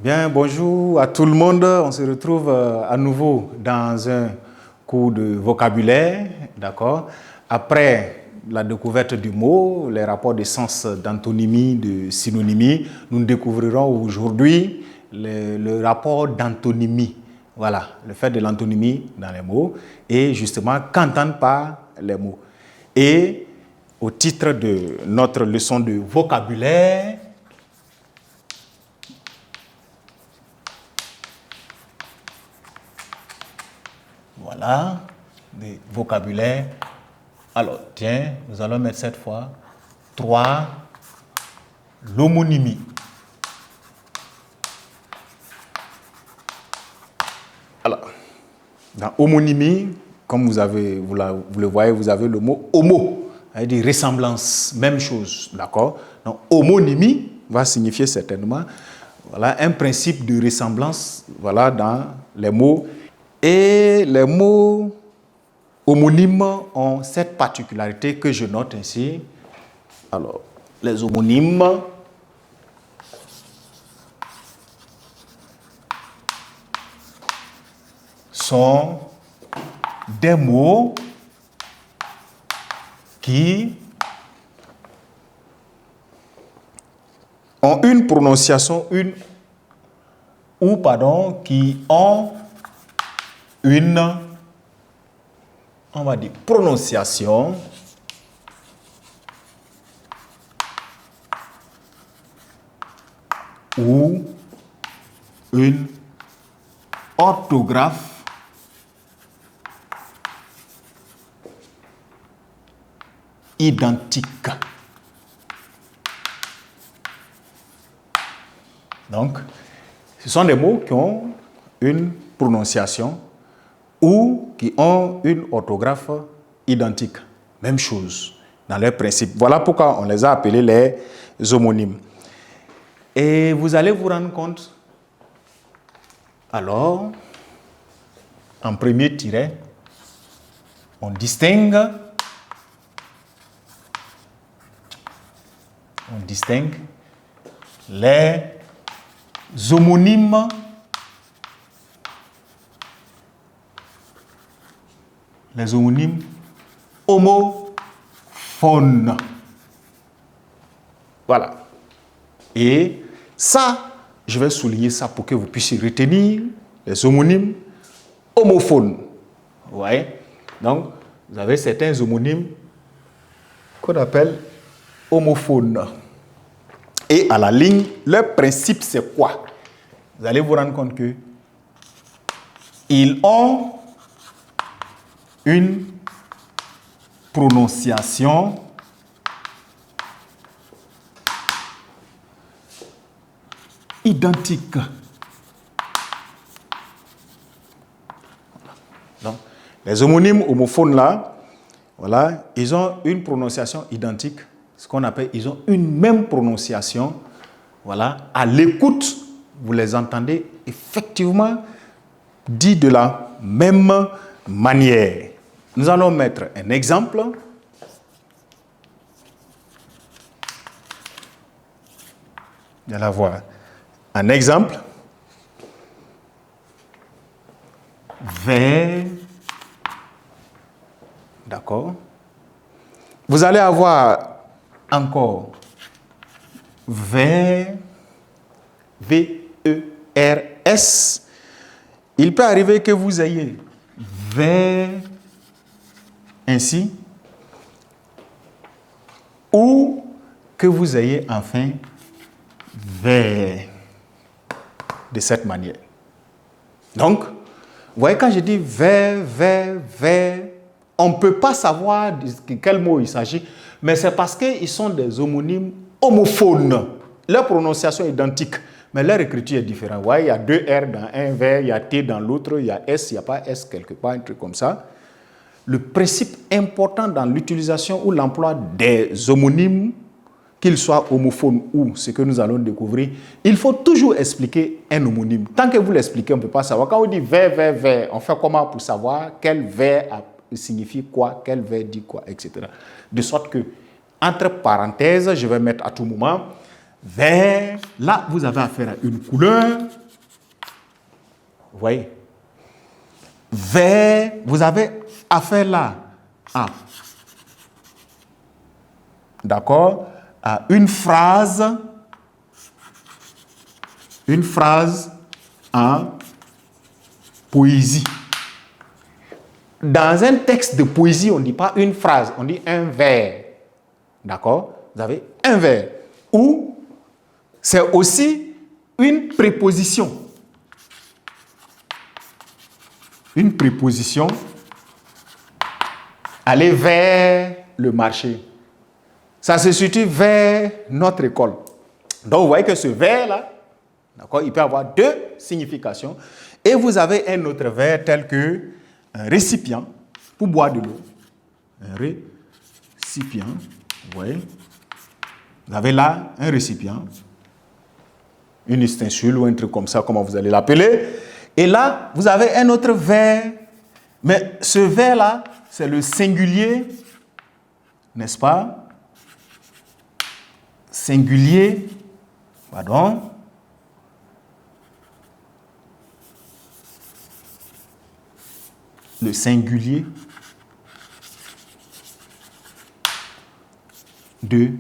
Bien, bonjour à tout le monde. On se retrouve à nouveau dans un cours de vocabulaire, d'accord? Après la découverte du mot, les rapports de sens d'antonymie, de synonymie, nous découvrirons aujourd'hui le rapport d'antonymie. Voilà, le fait de l'antonymie dans les mots et justement qu'entendre par les mots. Et au titre de notre leçon de vocabulaire, voilà, des vocabulaires. Alors, tiens, nous allons mettre cette fois 3, l'homonymie. Alors, dans homonymie, comme vous le voyez, vous avez le mot homo, c'est-à-dire ressemblance, même chose, d'accord? Donc, homonymie va signifier certainement, voilà, un principe de ressemblance, voilà, dans les mots. Et les mots homonymes ont cette particularité que je note ici. Alors, les homonymes sont des mots qui ont une prononciation, qui ont une, on va dire, prononciation ou une orthographe identique. Donc, ce sont des mots qui ont une prononciation ou qui ont une orthographe identique. Même chose dans leur principe. Voilà pourquoi on les a appelés les homonymes. Et vous allez vous rendre compte, alors, en premier tiret, on distingue les homonymes homophones. Voilà. Et ça, je vais souligner ça pour que vous puissiez retenir les homonymes homophones. Vous voyez? Donc, vous avez certains homonymes qu'on appelle homophones. Et à la ligne, leur principe, c'est quoi? Vous allez vous rendre compte que ils ont une prononciation identique. Donc, les homonymes homophones là, voilà, ils ont une prononciation identique. Ce qu'on appelle, ils ont une même prononciation. Voilà, à l'écoute, vous les entendez effectivement dit de la même manière. Nous allons mettre un exemple. Vous allez voir un exemple. Vers. D'accord. Vous allez avoir encore vers, V-E-R-S. Il peut arriver que vous ayez vers ainsi, ou que vous ayez enfin vers de cette manière. Donc, vous voyez, quand je dis vers, on ne peut pas savoir de quel mot il s'agit, mais c'est parce qu'ils sont des homonymes homophones. Leur prononciation est identique, mais leur écriture est différente. Vous voyez, il y a 2 R dans un vers, il y a T dans l'autre, il y a S, il n'y a pas S quelque part, un truc comme ça. Le principe important dans l'utilisation ou l'emploi des homonymes, qu'ils soient homophones ou ce que nous allons découvrir, il faut toujours expliquer un homonyme. Tant que vous l'expliquez, on ne peut pas savoir. Quand on dit vers, on fait comment pour savoir quel vers signifie quoi, quel vers dit quoi, etc. De sorte que, entre parenthèses, je vais mettre à tout moment, vert. Là, vous avez affaire à une couleur. Vous voyez? Vert, vous avez affaire là à, d'accord, à une phrase en poésie. Dans un texte de poésie, on ne dit pas une phrase, on dit un vers. D'accord? Vous avez un vers. Ou c'est aussi une préposition. Une préposition, aller vers le marché. Ça se situe vers notre école. Donc, vous voyez que ce vers-là, d'accord, il peut avoir deux significations. Et vous avez un autre vers tel que un récipient pour boire de l'eau. Un récipient, vous voyez. Vous avez là un récipient, une ustensile ou un truc comme ça, comment vous allez l'appeler. Et là, vous avez un autre vers. Mais ce vers-là, c'est le singulier, n'est-ce pas? Singulier, pardon. Le singulier de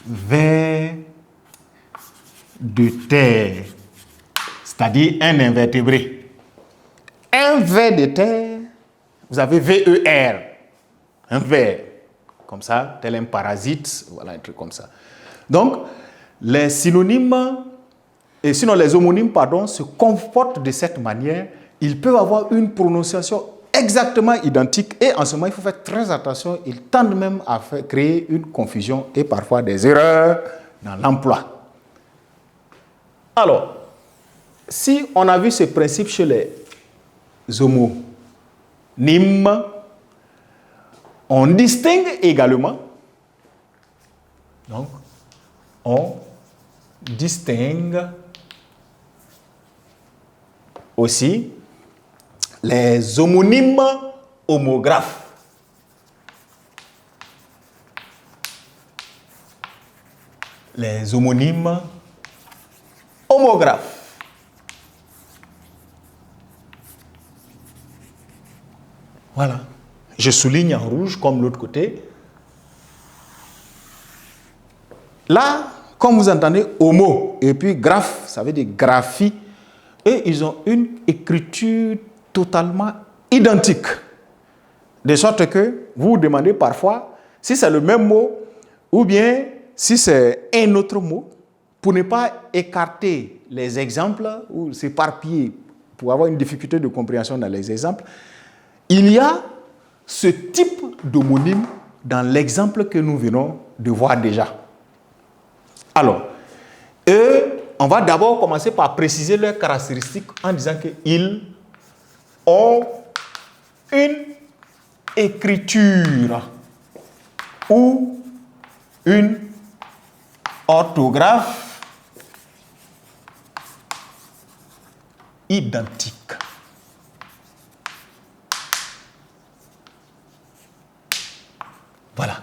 vers de terre, c'est-à-dire un invertébré. Un ver de terre, vous avez VER, un ver, comme ça, tel un parasite, voilà, un truc comme ça. Donc, les synonymes, et sinon les homonymes, pardon, se comportent de cette manière. Ils peuvent avoir une prononciation exactement identique et en ce moment, il faut faire très attention. Ils tendent même à créer une confusion et parfois des erreurs dans l'emploi. Alors, si on a vu ce principe chez les homonymes, on distingue également, donc, on distingue aussi les homonymes homographes. Les homonymes homographes. Voilà. Je souligne en rouge comme l'autre côté. Là, comme vous entendez, homo et puis graphe, ça veut dire graphie. Et ils ont une écriture totalement identique. De sorte que vous vous demandez parfois si c'est le même mot ou bien si c'est un autre mot, pour ne pas écarter les exemples ou s'éparpiller pour avoir une difficulté de compréhension dans les exemples. Il y a ce type d'homonyme dans l'exemple que nous venons de voir déjà. Alors, on va d'abord commencer par préciser leurs caractéristiques en disant qu'ils ont une écriture ou une orthographe identique. Voilà.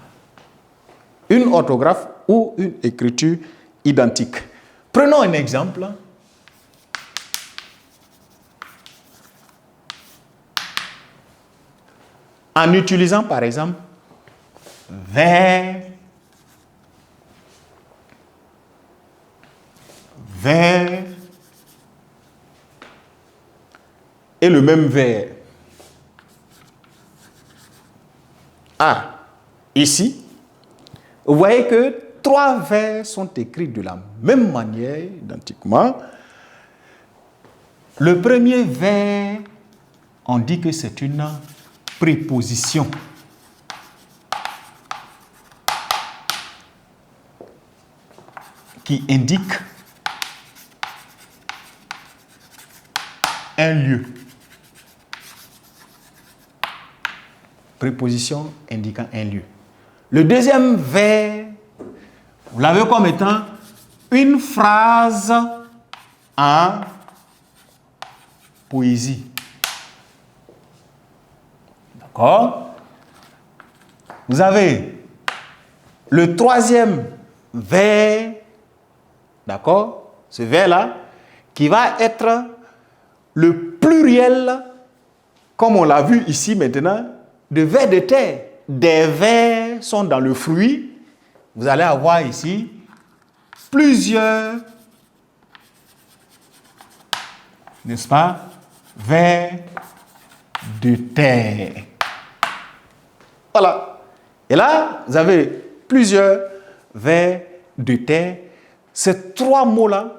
Une orthographe ou une écriture identique. Prenons un exemple. En utilisant par exemple vers, et le même vers. Ah, ici, vous voyez que 3 vers sont écrits de la même manière, identiquement. Le premier vers, on dit que c'est une préposition. Qui indique un lieu. Préposition indiquant un lieu. Le deuxième vers, vous l'avez comme étant une phrase en poésie. D'accord? Vous avez le troisième vers d'accord, ce vers-là, qui va être le pluriel, comme on l'a vu ici maintenant, de vers de terre. Des vers sont dans le fruit. Vous allez avoir ici plusieurs, n'est-ce pas, vers de terre. Voilà. Et là, vous avez plusieurs vers de terre. Ces trois mots-là,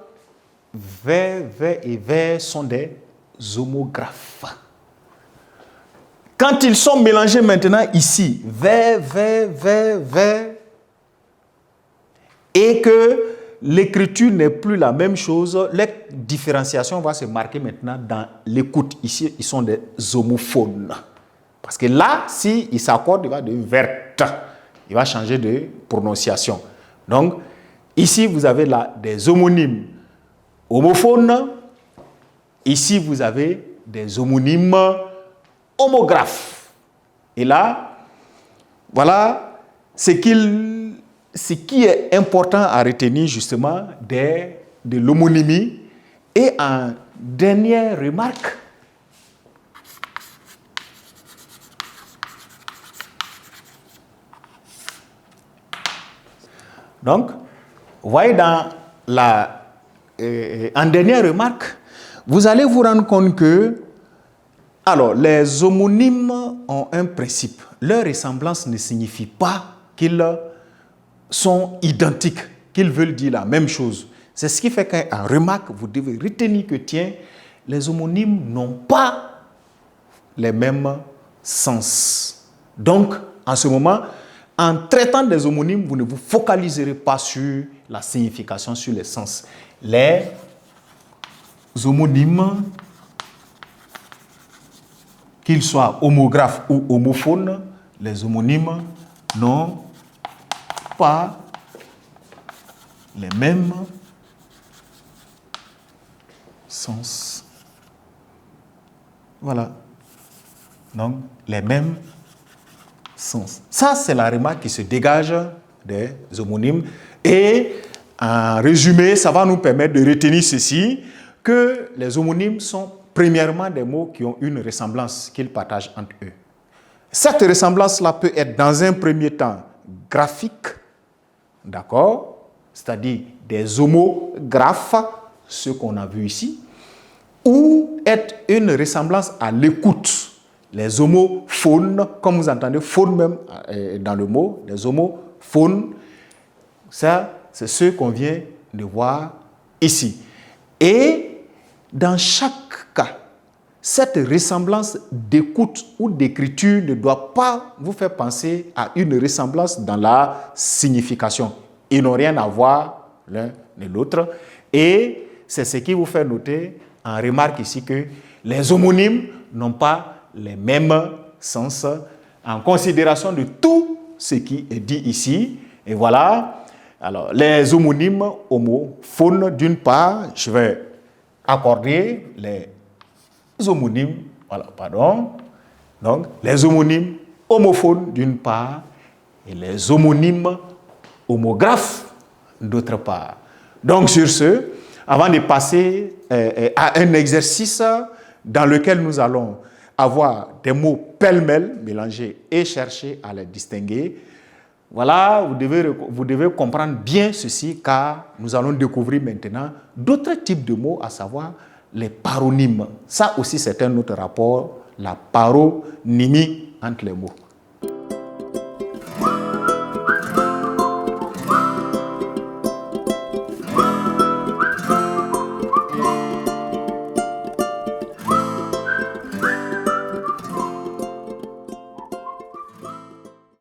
vers, vers et vers, sont des homographes. Quand ils sont mélangés maintenant ici, vers, vers, vers, vers, et que l'écriture n'est plus la même chose, les différenciations vont se marquer maintenant dans l'écoute. Ici, ils sont des homophones. Parce que là, s'il s'accorde, il va devenir verte. Il va changer de prononciation. Donc, ici, vous avez là des homonymes homophones. Ici, vous avez des homonymes homographes. Et là, voilà ce qui est important à retenir justement de l'homonymie. Et en dernière remarque, donc, vous voyez en dernière remarque, vous allez vous rendre compte que, alors, les homonymes ont un principe. Leur ressemblance ne signifie pas qu'ils sont identiques, qu'ils veulent dire la même chose. C'est ce qui fait qu'en remarque, vous devez retenir que, tiens, les homonymes n'ont pas les mêmes sens. Donc, en ce moment, en traitant des homonymes, vous ne vous focaliserez pas sur la signification, sur les sens. Les homonymes, qu'ils soient homographes ou homophones, les homonymes n'ont pas les mêmes sens. Voilà. Donc, les mêmes sens. Ça, c'est la remarque qui se dégage des homonymes. Et en résumé, ça va nous permettre de retenir ceci, que les homonymes sont premièrement des mots qui ont une ressemblance qu'ils partagent entre eux. Cette ressemblance-là peut être dans un premier temps graphique, d'accord, c'est-à-dire des homographes, ce qu'on a vu ici, ou être une ressemblance à l'écoute. Les homophones, comme vous entendez, phone même dans le mot, les homophones, ça, c'est ce qu'on vient de voir ici. Et dans chaque cas, cette ressemblance d'écoute ou d'écriture ne doit pas vous faire penser à une ressemblance dans la signification. Ils n'ont rien à voir l'un et l'autre. Et c'est ce qui vous fait noter en remarque ici que les homonymes n'ont pas les mêmes sens en considération de tout ce qui est dit ici. Et voilà, alors les homonymes homophones, d'une part, je vais accorder les homonymes, voilà, pardon, donc les homonymes homophones d'une part et les homonymes homographes d'autre part. Donc sur ce, avant de passer à un exercice dans lequel nous allons avoir des mots pêle-mêle mélangés et chercher à les distinguer, voilà, vous devez comprendre bien ceci car nous allons découvrir maintenant d'autres types de mots, à savoir les paronymes. Ça aussi, c'est un autre rapport, la paronymie entre les mots.